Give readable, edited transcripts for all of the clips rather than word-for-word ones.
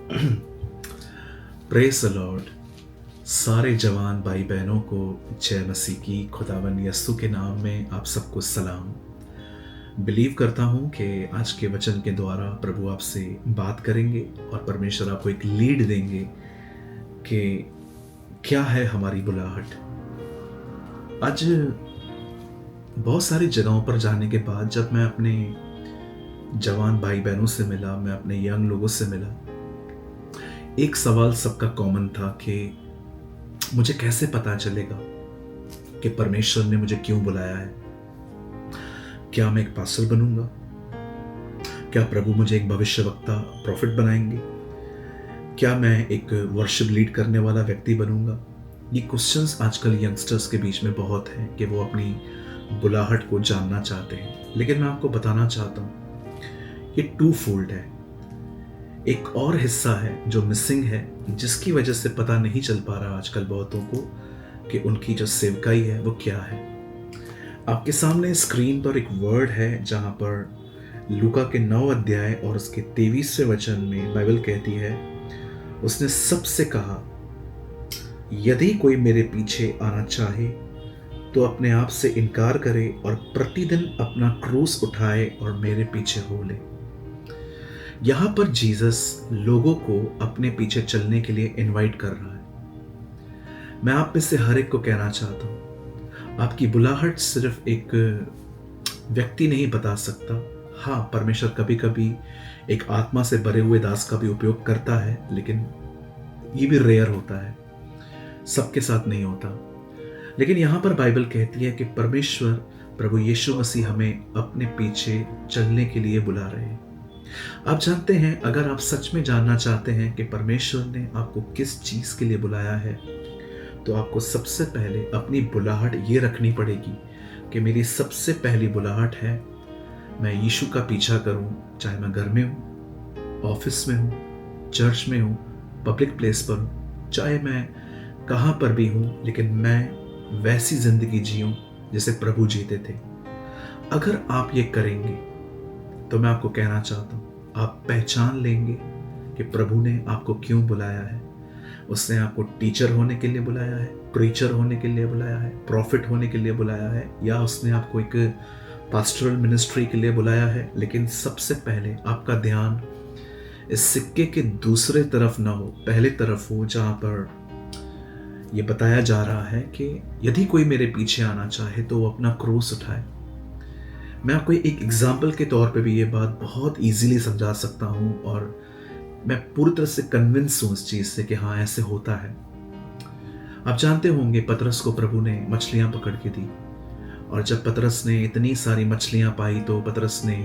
Praise the Lord. सारे जवान भाई बहनों को जय मसीह की। खुदावन यस्सु के नाम में आप सबको सलाम। बिलीव करता हूँ कि आज के वचन के द्वारा प्रभु आपसे बात करेंगे और परमेश्वर आपको एक लीड देंगे कि क्या है हमारी बुलाहट। आज बहुत सारी जगहों पर जाने के बाद जब मैं अपने जवान भाई बहनों से मिला, मैं अपने यंग लोगों से मिला, एक सवाल सबका कॉमन था कि मुझे कैसे पता चलेगा कि परमेश्वर ने मुझे क्यों बुलाया है। क्या मैं एक पास्टर बनूंगा? क्या प्रभु मुझे एक भविष्यवक्ता प्रॉफिट बनाएंगे? क्या मैं एक वर्शिप लीड करने वाला व्यक्ति बनूंगा? ये क्वेश्चंस आजकल यंगस्टर्स के बीच में बहुत हैं कि वो अपनी बुलाहट को जानना चाहते हैं। लेकिन मैं आपको बताना चाहता हूँ ये टू फोल्ड है। एक और हिस्सा है जो मिसिंग है, जिसकी वजह से पता नहीं चल पा रहा आजकल बहुतों को कि उनकी जो सेवकाई है वो क्या है। आपके सामने स्क्रीन पर एक वर्ड है जहां पर लूका के 9 अध्याय और उसके 23वें वचन में बाइबल कहती है, उसने सबसे कहा, यदि कोई मेरे पीछे आना चाहे तो अपने आप से इनकार करे और प्रतिदिन अपना क्रूस उठाए और मेरे पीछे हो ले। यहां पर जीसस लोगों को अपने पीछे चलने के लिए इनवाइट कर रहा है। मैं आप में से हर एक को कहना चाहता हूं, आपकी बुलाहट सिर्फ एक व्यक्ति नहीं बता सकता। हाँ, परमेश्वर कभी कभी एक आत्मा से भरे हुए दास का भी उपयोग करता है, लेकिन ये भी रेयर होता है, सबके साथ नहीं होता। लेकिन यहां पर बाइबल कहती है कि परमेश्वर प्रभु यीशु मसीह हमें अपने पीछे चलने के लिए बुला रहे हैं। आप जानते हैं, अगर आप सच में जानना चाहते हैं कि परमेश्वर ने आपको किस चीज के लिए बुलाया है, तो आपको सबसे पहले अपनी बुलाहट ये रखनी पड़ेगी कि मेरी सबसे पहली बुलाहट है मैं यीशु का पीछा करूं, चाहे मैं घर में हूं, ऑफिस में हूं, चर्च में हूं, पब्लिक प्लेस पर हूं, चाहे मैं कहां पर भी हूं, लेकिन मैं वैसी जिंदगी जीऊं जैसे प्रभु जीते थे। अगर आप ये करेंगे तो मैं आपको कहना चाहता हूं, आप पहचान लेंगे कि प्रभु ने आपको क्यों बुलाया है। उसने आपको टीचर होने के लिए बुलाया है, प्रीचर होने के लिए बुलाया है, प्रॉफिट होने के लिए बुलाया है, या उसने आपको एक पास्टरल मिनिस्ट्री के लिए बुलाया है। लेकिन सबसे पहले आपका ध्यान इस सिक्के के दूसरे तरफ ना हो, पहले तरफ हो, जहां पर यह बताया जा रहा है कि यदि कोई मेरे पीछे आना चाहे तो वो अपना क्रूस उठाए। मैं आपको एक एग्जाम्पल के तौर पे भी ये बात बहुत इजीली समझा सकता हूँ और मैं पूरी तरह से कन्विंस हूँ इस चीज़ से कि हाँ, ऐसे होता है। आप जानते होंगे, पतरस को प्रभु ने मछलियाँ पकड़ के दी, और जब पतरस ने इतनी सारी मछलियाँ पाई तो पतरस ने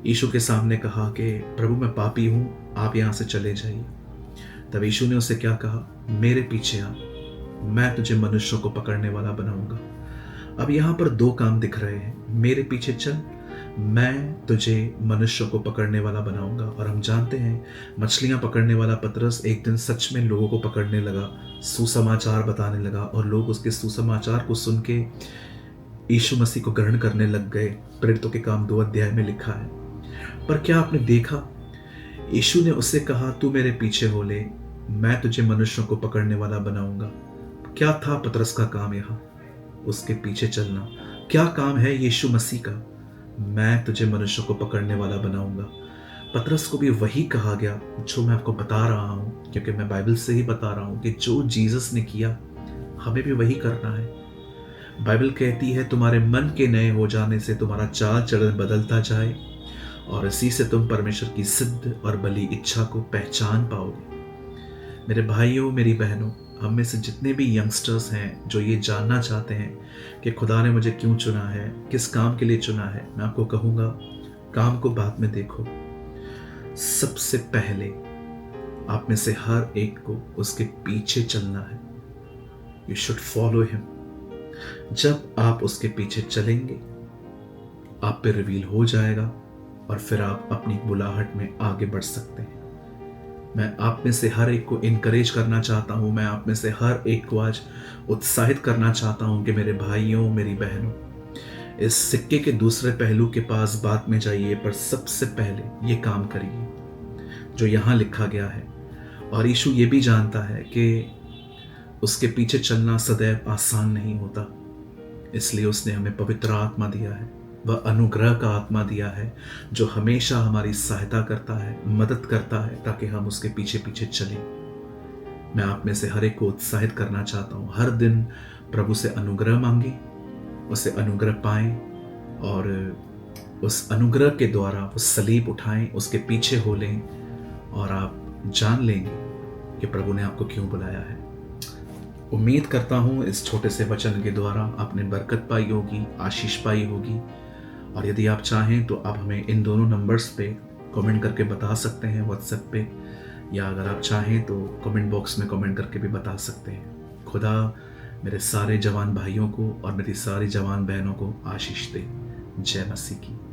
यीशु के सामने कहा कि प्रभु, मैं पापी हूँ, आप यहाँ से चले जाइए। तब यीशु ने उसे क्या कहा? मेरे पीछे आ, मैं तुझे मनुष्यों को पकड़ने वाला बनाऊंगा। अब यहाँ पर दो काम दिख रहे हैं, मेरे पीछे चल, मैं तुझे मनुष्यों को पकड़ने वाला बनाऊंगा। और हम जानते हैं, मछलियां पकड़ने वाला पतरस एक दिन सच में लोगों को पकड़ने लगा, सुसमाचार बताने लगा, और लोग उसके सुसमाचार को सुन के यीशु मसीह को ग्रहण करने लग गए। प्रेरितों के काम 2 अध्याय में लिखा है। पर क्या आपने देखा? यीशु ने उससे कहा, तू मेरे पीछे हो ले, मैं तुझे मनुष्यों को पकड़ने वाला बनाऊंगा। क्या था पतरस का काम? यहाँ उसके पीछे चलना। क्या काम है यीशु मसीह का? मैं तुझे मनुष्यों को पकड़ने वाला बनाऊंगा। पतरस को भी वही कहा गया जो मैं आपको बता रहा हूं, क्योंकि मैं बाइबल से ही बता रहा हूं कि जो जीसस ने किया हमें भी वही करना है। बाइबल कहती है, तुम्हारे मन के नए हो जाने से तुम्हारा चाल चलन बदलता जाए और इसी से तुम परमेश्वर की सिद्ध और भली इच्छा को पहचान पाओगे। मेरे भाइयों, मेरी बहनों, हम में से जितने भी यंगस्टर्स हैं जो ये जानना चाहते हैं कि खुदा ने मुझे क्यों चुना है, किस काम के लिए चुना है, मैं आपको कहूँगा, काम को बाद में देखो। सबसे पहले आप में से हर एक को उसके पीछे चलना है। You should follow him. जब आप उसके पीछे चलेंगे, आप पे रिवील हो जाएगा और फिर आप अपनी बुलाहट में आगे बढ़ सकते हैं। मैं आप में से हर एक को इनकरेज करना चाहता हूं, मैं आप में से हर एक को आज उत्साहित करना चाहता हूं कि मेरे भाइयों, मेरी बहनों, इस सिक्के के दूसरे पहलू के पास बात में जाइए, पर सबसे पहले ये काम करिए। जो यहाँ लिखा गया है। और यीशु ये भी जानता है कि उसके पीछे चलना सदैव आसान नहीं होता, इसलिए उसने हमें पवित्र आत्मा दिया है, वह अनुग्रह का आत्मा दिया है जो हमेशा हमारी सहायता करता है, मदद करता है, ताकि हम उसके पीछे पीछे चलें। मैं आप में से हर एक को उत्साहित करना चाहता हूँ, हर दिन प्रभु से अनुग्रह मांगे, उसे अनुग्रह पाएं और उस अनुग्रह के द्वारा वो सलीब उठाएं, उसके पीछे हो लें और आप जान लेंगे कि प्रभु ने आपको क्यों बुलाया है। उम्मीद करता हूँ इस छोटे से वचन के द्वारा आपने बरकत पाई होगी, आशीष पाई होगी। और यदि आप चाहें तो आप हमें इन दोनों नंबर्स पे कमेंट करके बता सकते हैं, व्हाट्सएप पे, या अगर आप चाहें तो कमेंट बॉक्स में कमेंट करके भी बता सकते हैं। खुदा मेरे सारे जवान भाइयों को और मेरी सारी जवान बहनों को आशीष दे। जय मसीह की।